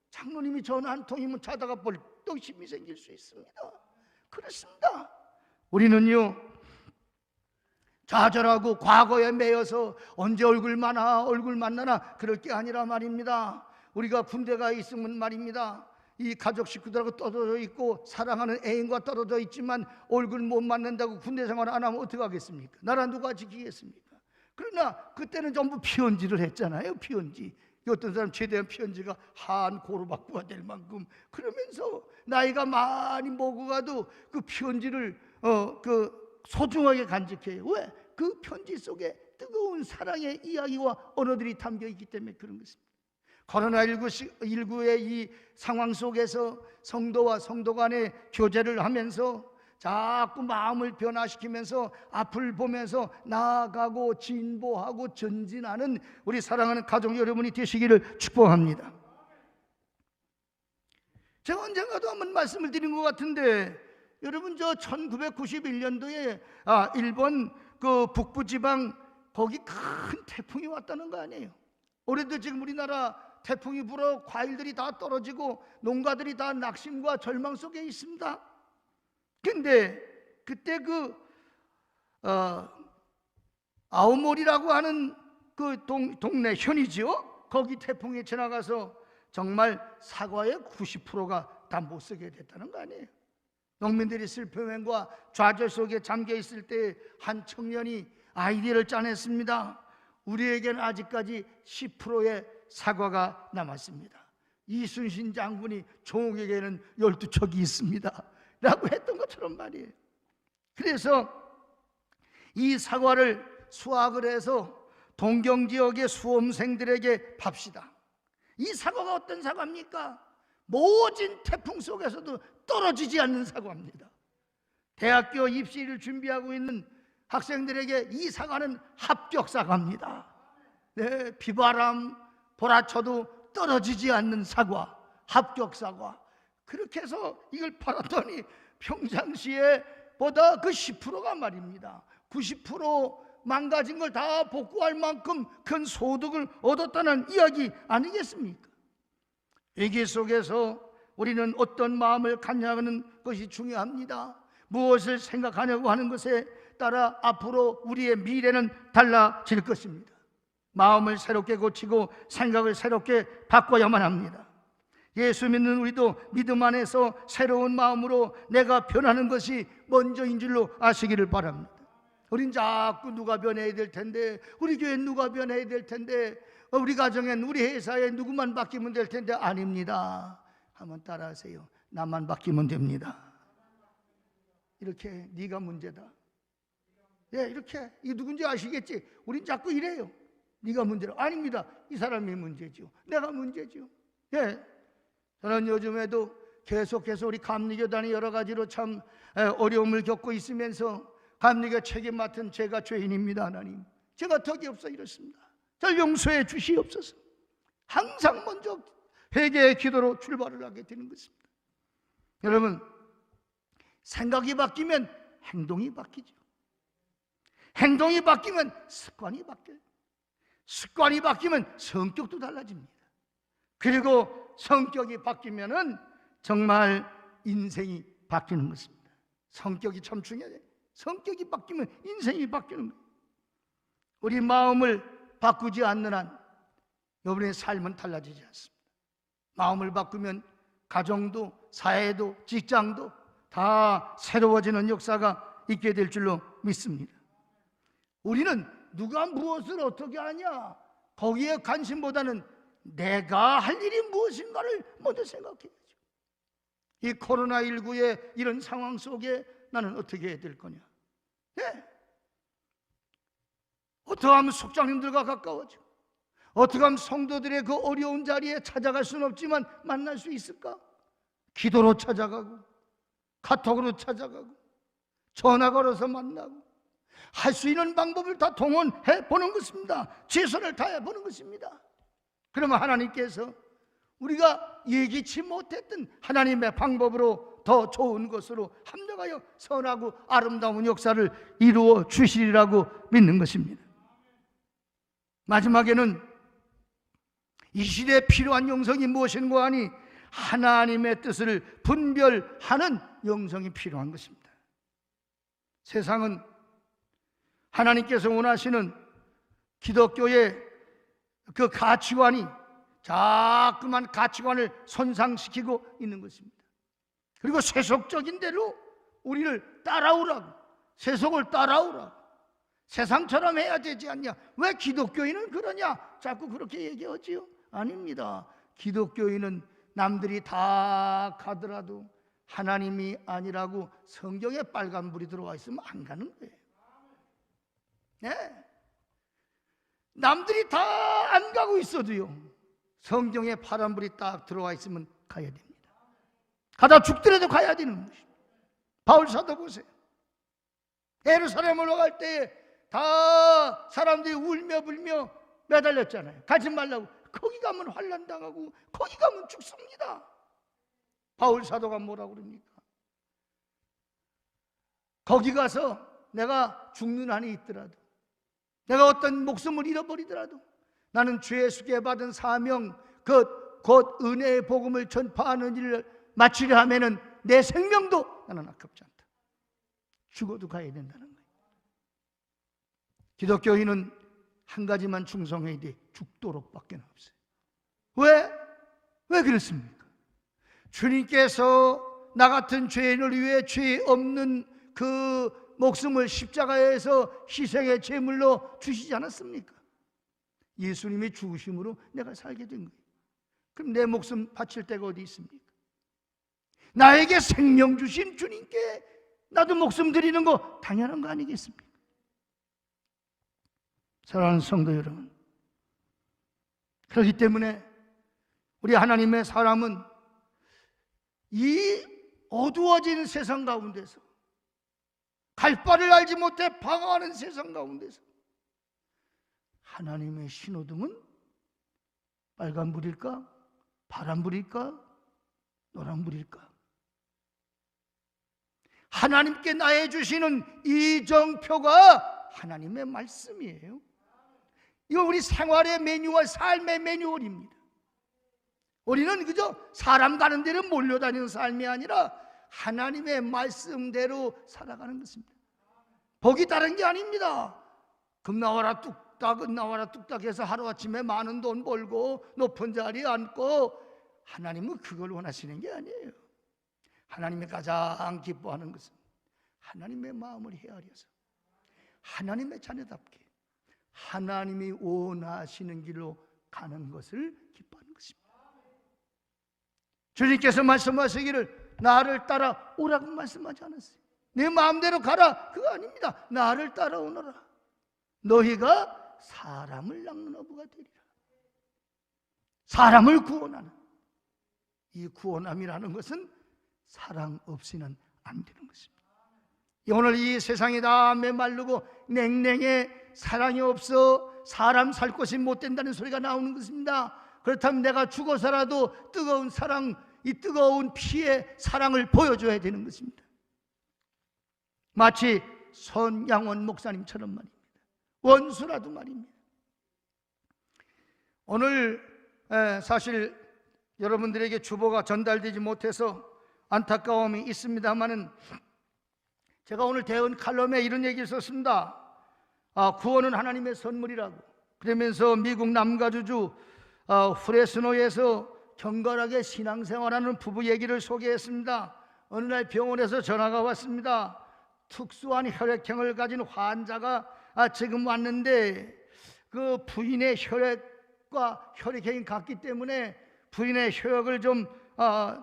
Speaker 3: 장로님이 전화 한 통이면 자다가 벌떡 힘이 생길 수 있습니다. 그렇습니다. 우리는요 좌절하고 과거에 매여서 언제 얼굴 만나나 그럴 게 아니라 말입니다. 우리가 군대가 있으면 말입니다. 이 가족 식구들하고 떨어져 있고 사랑하는 애인과 떨어져 있지만 얼굴 못 만난다고 군대 생활 안 하면 어떻게 하겠습니까? 나라 누가 지키겠습니까? 그러나 그때는 전부 피언지를 했잖아요. 피언지. 어떤 사람 최대한 피언지가 한 고루박부가 될 만큼 그러면서 나이가 많이 먹어가도 그 피언지를 소중하게 간직해요. 왜? 그 편지 속에 뜨거운 사랑의 이야기와 언어들이 담겨 있기 때문에 그런 것입니다. 코로나19의 이 상황 속에서 성도와 성도 간의 교제를 하면서 자꾸 마음을 변화시키면서 앞을 보면서 나아가고 진보하고 전진하는 우리 사랑하는 가족 여러분이 되시기를 축복합니다. 제가 언젠가도 한번 말씀을 드린 것 같은데 여러분 저 1991년도에 일본 그 북부지방 거기 큰 태풍이 왔다는 거 아니에요? 올해도 지금 우리나라 태풍이 불어 과일들이 다 떨어지고 농가들이 다 낙심과 절망 속에 있습니다. 근데 그때 아오모리라고 하는 그 동네 현이지요. 거기 태풍이 지나가서 정말 사과의 90%가 다 못 쓰게 됐다는 거 아니에요. 농민들이 슬픔과 좌절 속에 잠겨 있을 때 한 청년이 아이디어를 짜냈습니다. 우리에게는 아직까지 10%의 사과가 남았습니다. 이순신 장군이 종옥에게는 12척이 있습니다 라고 했던 것처럼 말이에요. 그래서 이 사과를 수확을 해서 동경지역의 수험생들에게 팝시다. 이 사과가 어떤 사과입니까? 모진 태풍 속에서도 떨어지지 않는 사과입니다. 대학교 입시를 준비하고 있는 학생들에게 이 사과는 합격 사과입니다. 네, 비바람 몰아쳐도 떨어지지 않는 사과, 합격 사과. 그렇게 해서 이걸 팔았더니 평상시에 보다 그 10%가 말입니다. 90% 망가진 걸 다 복구할 만큼 큰 소득을 얻었다는 이야기 아니겠습니까? 위기 속에서 우리는 어떤 마음을 갖냐는 것이 중요합니다. 무엇을 생각하냐고 하는 것에 따라 앞으로 우리의 미래는 달라질 것입니다. 마음을 새롭게 고치고 생각을 새롭게 바꿔야만 합니다. 예수 믿는 우리도 믿음 안에서 새로운 마음으로 내가 변하는 것이 먼저인 줄로 아시기를 바랍니다. 우린 자꾸 누가 변해야 될 텐데, 우리 교회는 누가 변해야 될 텐데, 우리 가정엔, 우리 회사에 누구만 바뀌면 될 텐데. 아닙니다. 한번 따라하세요. 나만 바뀌면 됩니다. 이렇게 네가 문제다. 예, 이렇게 이 누군지 아시겠지? 우린 자꾸 이래요. 네가 문제라. 아닙니다. 이 사람이 문제죠. 내가 문제죠. 예, 저는 요즘에도 계속해서 우리 감리교단이 여러 가지로 참 어려움을 겪고 있으면서 감리교 책임 맡은 제가 죄인입니다. 하나님, 제가 덕이 없어 이렇습니다. 절 용서해 주시옵소서. 항상 먼저 회개의 기도로 출발을 하게 되는 것입니다. 여러분, 생각이 바뀌면 행동이 바뀌죠. 행동이 바뀌면 습관이 바뀌어요. 습관이 바뀌면 성격도 달라집니다. 그리고 성격이 바뀌면은 정말 인생이 바뀌는 것입니다. 성격이 참 중요해요. 성격이 바뀌면 인생이 바뀌는 거예요. 우리 마음을 바꾸지 않는 한 여러분의 삶은 달라지지 않습니다. 마음을 바꾸면 가정도, 사회도, 직장도 다 새로워지는 역사가 있게 될 줄로 믿습니다. 우리는 누가 무엇을 어떻게 하냐, 거기에 관심보다는 내가 할 일이 무엇인가를 먼저 생각해야죠. 이 코로나19의 이런 상황 속에 나는 어떻게 해야 될 거냐. 네. 어떻게 하면 속장님들과 가까워져? 어떻게 하면 성도들의 그 어려운 자리에 찾아갈 수는 없지만 만날 수 있을까? 기도로 찾아가고, 카톡으로 찾아가고, 전화 걸어서 만나고, 할 수 있는 방법을 다 동원해 보는 것입니다. 최선을 다해 보는 것입니다. 그러면 하나님께서 우리가 예기치 못했던 하나님의 방법으로 더 좋은 것으로 합력하여 선하고 아름다운 역사를 이루어 주시리라고 믿는 것입니다. 마지막에는 이 시대에 필요한 영성이 무엇인가 하니 하나님의 뜻을 분별하는 영성이 필요한 것입니다. 세상은 하나님께서 원하시는 기독교의 그 가치관이 자꾸만 가치관을 손상시키고 있는 것입니다. 그리고 세속적인 대로 우리를 따라오라고, 세속을 따라오라고, 세상처럼 해야 되지 않냐, 왜 기독교인은 그러냐, 자꾸 그렇게 얘기하지요. 아닙니다. 기독교인은 남들이 다 가더라도 하나님이 아니라고 성경에 빨간불이 들어와 있으면 안 가는 거예요. 네. 남들이 다 안 가고 있어도요, 성경에 파란불이 딱 들어와 있으면 가야 됩니다. 가다 죽더라도 가야 되는 것입니다. 바울 사도 보세요. 예루살렘으로 갈 때 다 사람들이 울며 불며 매달렸잖아요. 가지 말라고. 거기 가면 환난 당하고 거기 가면 죽습니다. 바울 사도가 뭐라고 그럽니까? 거기 가서 내가 죽는 한이 있더라도, 내가 어떤 목숨을 잃어버리더라도 나는 주 예수께 받은 사명, 곧 은혜의 복음을 전파하는 일을 마치려 하면은 내 생명도 나는 아깝지 않다. 죽어도 가야 된다는 거예요. 기독교인은 한 가지만 충성해야 돼. 죽도록밖에 없어요. 왜? 왜 그렇습니까? 주님께서 나 같은 죄인을 위해 죄 없는 그 목숨을 십자가에서 희생의 제물로 주시지 않았습니까? 예수님의 죽으심으로 내가 살게 된 거예요. 그럼 내 목숨 바칠 데가 어디 있습니까? 나에게 생명 주신 주님께 나도 목숨 드리는 거 당연한 거 아니겠습니까? 사랑하는 성도 여러분, 그렇기 때문에 우리 하나님의 사람은 이 어두워진 세상 가운데서, 갈 바를 알지 못해 방황하는 세상 가운데서 하나님의 신호등은 빨간불일까? 파란불일까? 노란불일까? 하나님께 나의 주시는 이정표가 하나님의 말씀이에요. 이거 우리 생활의 매뉴얼, 삶의 매뉴얼입니다. 우리는 그저 사람 가는 데를 몰려다니는 삶이 아니라 하나님의 말씀대로 살아가는 것입니다. 복이 다른 게 아닙니다. 금 나와라 뚝딱, 은 나와라 뚝딱 해서 하루아침에 많은 돈 벌고 높은 자리에 앉고, 하나님은 그걸 원하시는 게 아니에요. 하나님이 가장 기뻐하는 것은 하나님의 마음을 헤아려서 하나님의 자녀답게 하나님이 원하시는 길로 가는 것을 기뻐하는 것입니다. 주님께서 말씀하시기를 나를 따라 오라고 말씀하지 않았어요. 내 마음대로 가라, 그거 아닙니다. 나를 따라오너라. 너희가 사람을 낚는 어부가 되리라. 사람을 구원하는, 이 구원함이라는 것은 사랑 없이는 안 되는 것입니다. 오늘 이 세상이 다 메마르고 냉랭해 사랑이 없어 사람 살 곳이 못 된다는 소리가 나오는 것입니다. 그렇다면 내가 죽어서라도 뜨거운 사랑, 이 뜨거운 피의 사랑을 보여줘야 되는 것입니다. 마치 손양원 목사님처럼 말입니다. 원수라도 말입니다. 오늘 사실 여러분들에게 주보가 전달되지 못해서 안타까움이 있습니다만은, 제가 오늘 대언 칼럼에 이런 얘기를 썼습니다. 구원은 하나님의 선물이라고. 그러면서 미국 남가주주 프레스노에서 경건하게 신앙생활하는 부부 얘기를 소개했습니다. 어느 날 병원에서 전화가 왔습니다. 특수한 혈액형을 가진 환자가 지금 왔는데, 그 부인의 혈액과 혈액형이 같기 때문에 부인의 혈액을 좀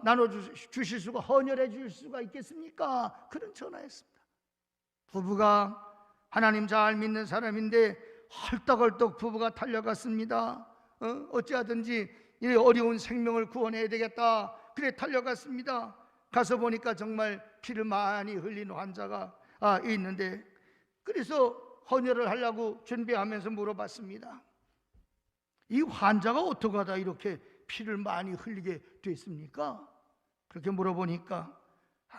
Speaker 3: 나눠주실 수가, 헌혈해 주실 수가 있겠습니까? 그런 전화였습니다. 부부가 하나님 잘 믿는 사람인데 헐떡헐떡 부부가 달려갔습니다. 어찌하든지 이 어려운 생명을 구원해야 되겠다, 그래 달려갔습니다. 가서 보니까 정말 피를 많이 흘린 환자가 있는데, 그래서 헌혈을 하려고 준비하면서 물어봤습니다. 이 환자가 어떻게 하다 이렇게 피를 많이 흘리게 됐습니까? 그렇게 물어보니까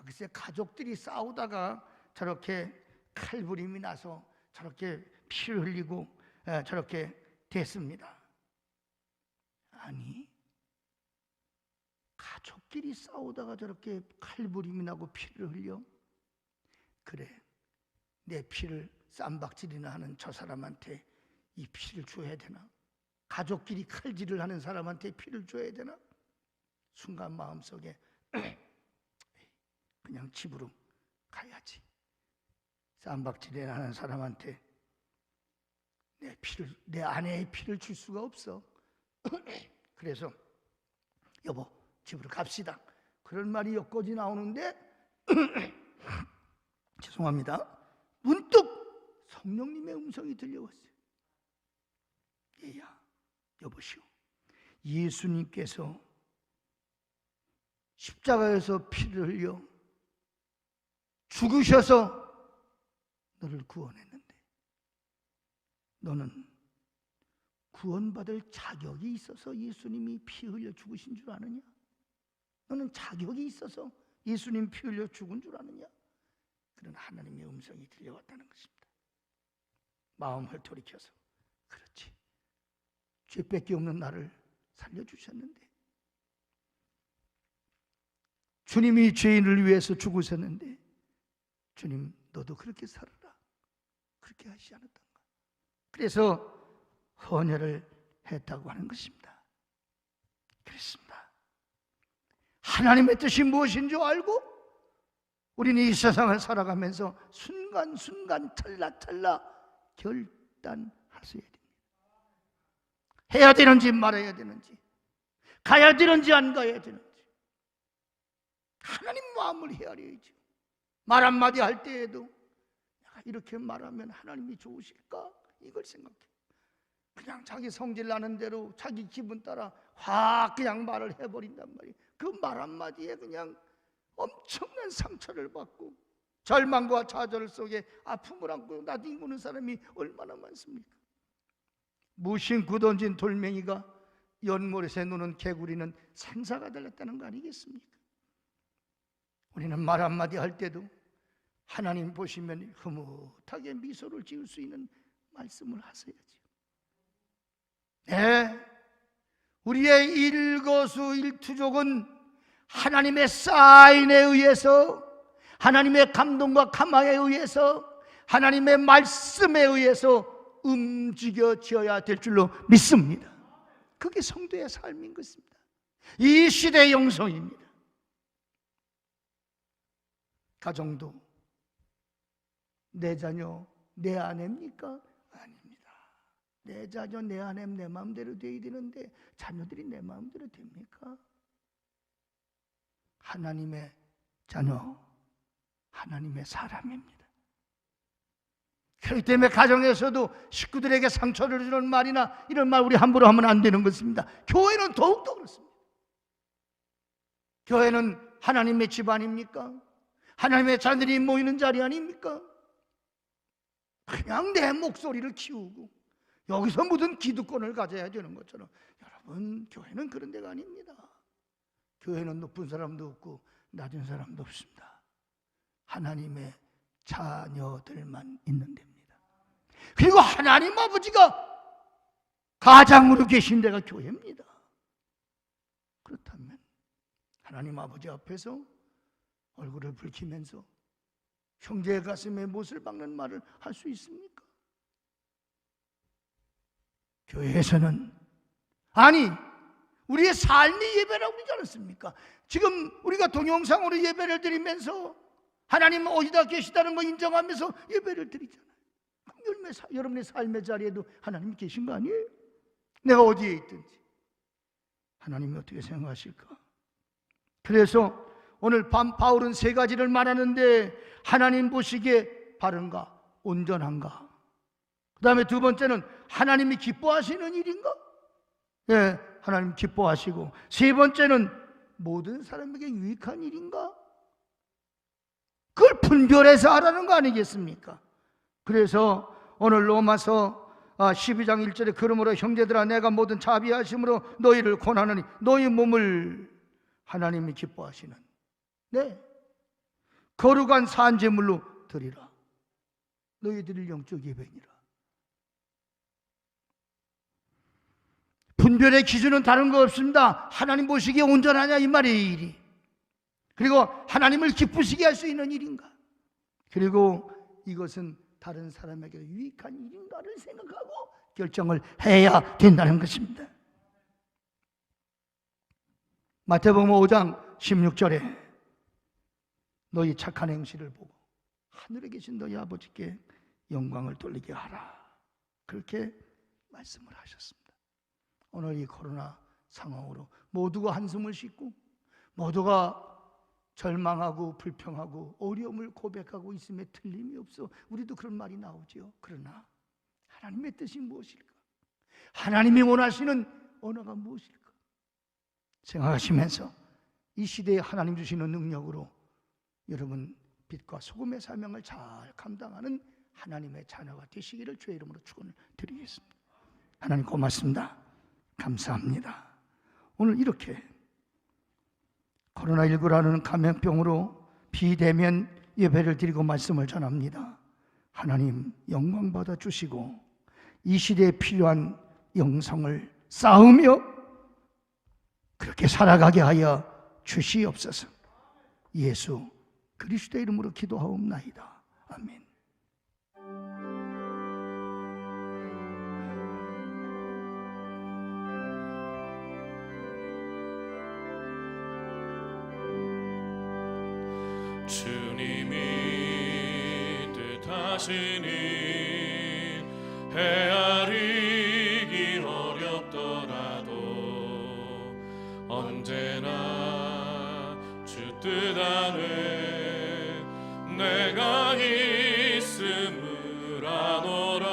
Speaker 3: 글쎄 가족들이 싸우다가 저렇게 칼부림이 나서 저렇게 피를 흘리고 저렇게 됐습니다. 아니, 가족끼리 싸우다가 저렇게 칼부림이 나고 피를 흘려? 그래, 내 피를 쌈박질이나 하는 저 사람한테 이 피를 줘야 되나? 가족끼리 칼질을 하는 사람한테 피를 줘야 되나? 순간 마음속에 그냥 집으로 가야지. 쌈박질이나 하는 사람한테 내 아내의 피를 줄 수가 없어. 그래서 여보, 집으로 갑시다, 그런 말이 여기까지 나오는데 죄송합니다, 문득 성령님의 음성이 들려왔어요. 얘야, 여보시오, 예수님께서 십자가에서 피를 흘려 죽으셔서 너를 구원했는데 너는 구원받을 자격이 있어서 예수님이 피 흘려 죽으신 줄 아느냐? 너는 자격이 있어서 예수님 피 흘려 죽은 줄 아느냐? 그런 하나님의 음성이 들려왔다는 것입니다. 마음을 돌이켜서, 그렇지, 죄밖에 없는 나를 살려주셨는데, 주님이 죄인을 위해서 죽으셨는데 주님 너도 그렇게 살아라, 그렇게 하시지 않았던가? 그래서 헌혈을 했다고 하는 것입니다. 그렇습니다. 하나님의 뜻이 무엇인 줄 알고 우리는 이 세상을 살아가면서 순간순간 찰나찰나 결단하셔야 됩니다. 해야 되는지 말아야 되는지, 가야 되는지 안 가야 되는지 하나님 마음을 헤아려야죠. 말 한마디 할 때에도 내가 이렇게 말하면 하나님이 좋으실까? 이걸 생각해. 그냥 자기 성질 나는 대로 자기 기분 따라 확 그냥 말을 해버린단 말이에요. 그 말 한마디에 그냥 엄청난 상처를 받고 절망과 좌절 속에 아픔을 안고 나뒹구는 사람이 얼마나 많습니까? 무심코 던진 돌멩이가 연못에 노는 개구리는 생사가 달렸다는 거 아니겠습니까? 우리는 말 한마디 할 때도 하나님 보시면 흐뭇하게 미소를 지을 수 있는 말씀을 하셔야죠. 네, 우리의 일거수일투족은 하나님의 사인에 의해서, 하나님의 감동과 감화에 의해서, 하나님의 말씀에 의해서 움직여져야 될 줄로 믿습니다. 그게 성도의 삶인 것입니다. 이 시대의 영성입니다. 가정도 내 자녀 내 아내입니까? 아닙니다. 내 자녀 내 아내 내 마음대로 돼야 되는데 자녀들이 내 마음대로 됩니까? 하나님의 자녀, 하나님의 사람입니다. 그렇기 때문에 가정에서도 식구들에게 상처를 주는 말이나 이런 말 우리 함부로 하면 안 되는 것입니다. 교회는 더욱더 그렇습니다. 교회는 하나님의 집 아닙니까? 하나님의 자녀들이 모이는 자리 아닙니까? 그냥 내 목소리를 키우고 여기서 무슨 기득권을 가져야 되는 것처럼, 여러분, 교회는 그런 데가 아닙니다. 교회는 높은 사람도 없고 낮은 사람도 없습니다. 하나님의 자녀들만 있는 데입니다. 그리고 하나님 아버지가 가장으로 계신 데가 교회입니다. 그렇다면 하나님 아버지 앞에서 얼굴을 붉히면서 형제의 가슴에 못을 박는 말을 할 수 있습니까? 교회에서는, 아니, 우리의 삶이 예배라고 그러지 않았습니까? 지금 우리가 동영상으로 예배를 드리면서 하나님은 어디다 계시다는 거 인정하면서 예배를 드리잖아요. 그럼 여러분의 삶의 자리에도 하나님이 계신 거 아니에요? 내가 어디에 있든지 하나님이 어떻게 생각하실까? 그래서 오늘 밤 바울은 세 가지를 말하는데, 하나님 보시기에 바른가, 온전한가, 그 다음에 두 번째는 하나님이 기뻐하시는 일인가? 네, 하나님 기뻐하시고, 세 번째는 모든 사람에게 유익한 일인가? 그걸 분별해서 하라는 거 아니겠습니까? 그래서 오늘 로마서 12장 1절에 그러므로 형제들아 내가 모든 자비하심으로 너희를 권하노니 너희 몸을 하나님이 기뻐하시는, 네, 거룩한 산제물로 드리라. 너희들의 영적 예배니라. 분별의 기준은 다른 거 없습니다. 하나님 보시기에 온전하냐 이 말이에요, 일이. 그리고 하나님을 기쁘시게 할 수 있는 일인가, 그리고 이것은 다른 사람에게 유익한 일인가를 생각하고 결정을 해야 된다는 것입니다. 마태복음 5장 16절에 너희 착한 행실을 보고 하늘에 계신 너희 아버지께 영광을 돌리게 하라, 그렇게 말씀을 하셨습니다. 오늘 이 코로나 상황으로 모두가 한숨을 쉬고 모두가 절망하고 불평하고 어려움을 고백하고 있음에 틀림이 없어. 우리도 그런 말이 나오죠. 그러나 하나님의 뜻이 무엇일까? 하나님이 원하시는 언어가 무엇일까? 생각하시면서 이 시대에 하나님 주시는 능력으로 여러분 빛과 소금의 사명을 잘 감당하는 하나님의 자녀가 되시기를 주의 이름으로 축원을 드리겠습니다. 하나님 고맙습니다. 감사합니다. 오늘 이렇게 코로나19라는 감염병으로 비대면 예배를 드리고 말씀을 전합니다. 하나님 영광 받아 주시고 이 시대에 필요한 영성을 쌓으며 그렇게 살아가게 하여 주시옵소서. 예수 그리스도의 이름으로 기도하옵나이다. 아멘.
Speaker 4: 하시니 헤아리기 어렵더라도 언제나 주 뜻 안에 내가 있음을 아노라.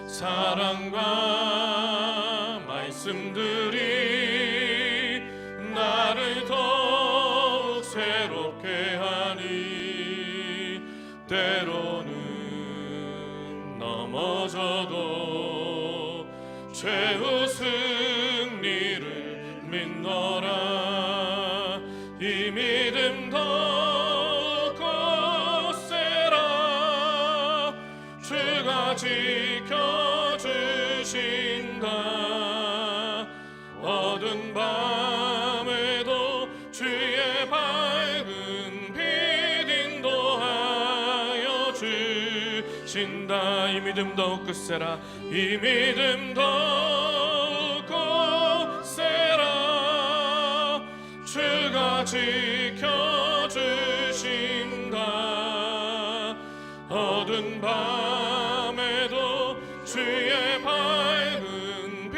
Speaker 4: 사랑과 말씀들이 나를 더욱 새롭게 하니 때로는 넘어져도 최후 승리를 믿노라. 이 믿음 더욱 굳세라. 주가 지켜주신다. 어두운 밤에도 주의 밝은 빛 인도하여 주신다. 이 믿음 더욱 굳세라. 이 믿음 더욱 굳세라. 주가 지켜주신다. 어두운 밤에도 주의 밝은 빛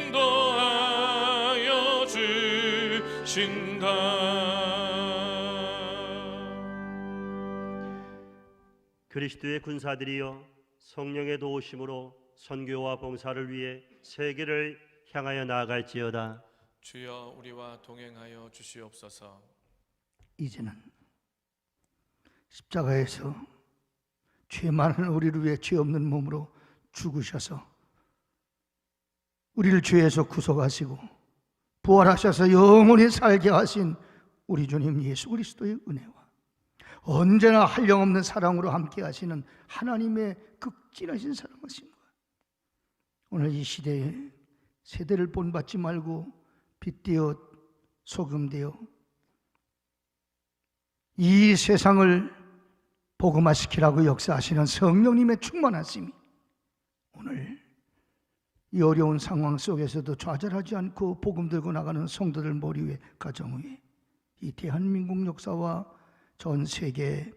Speaker 4: 인도하여 주신다.
Speaker 5: 그리스도의 군사들이여 성령의 도우심으로 선교와 봉사를 위해 세계를 향하여 나아갈지어다.
Speaker 4: 주여 우리와 동행하여 주시옵소서.
Speaker 3: 이제는 십자가에서 죄 많은 우리를 위해 죄 없는 몸으로 죽으셔서 우리를 죄에서 구속하시고 부활하셔서 영원히 살게 하신 우리 주님 예수 그리스도의 은혜와 언제나 한량없는 사랑으로 함께 하시는 하나님의 극진하신 사랑하심과 오늘 이 시대에 세대를 본받지 말고 빛되어 소금되어 이 세상을 복음화시키라고 역사하시는 성령님의 충만하심이 오늘 이 어려운 상황 속에서도 좌절하지 않고 복음 들고 나가는 성도들 머리 위에 가정 위에 이 대한민국 역사와 전 세계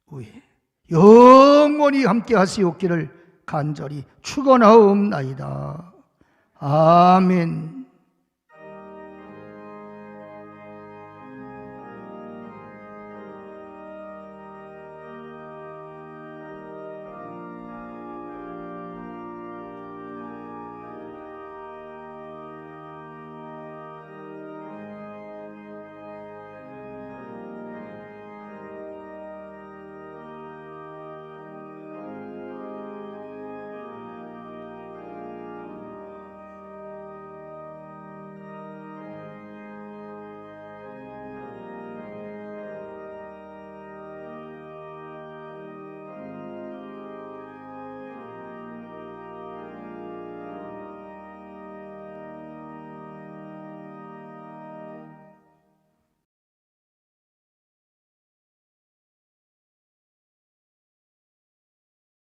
Speaker 3: 위에 영원히 함께 하시옵기를 간절히 축원하옵나이다. 아멘.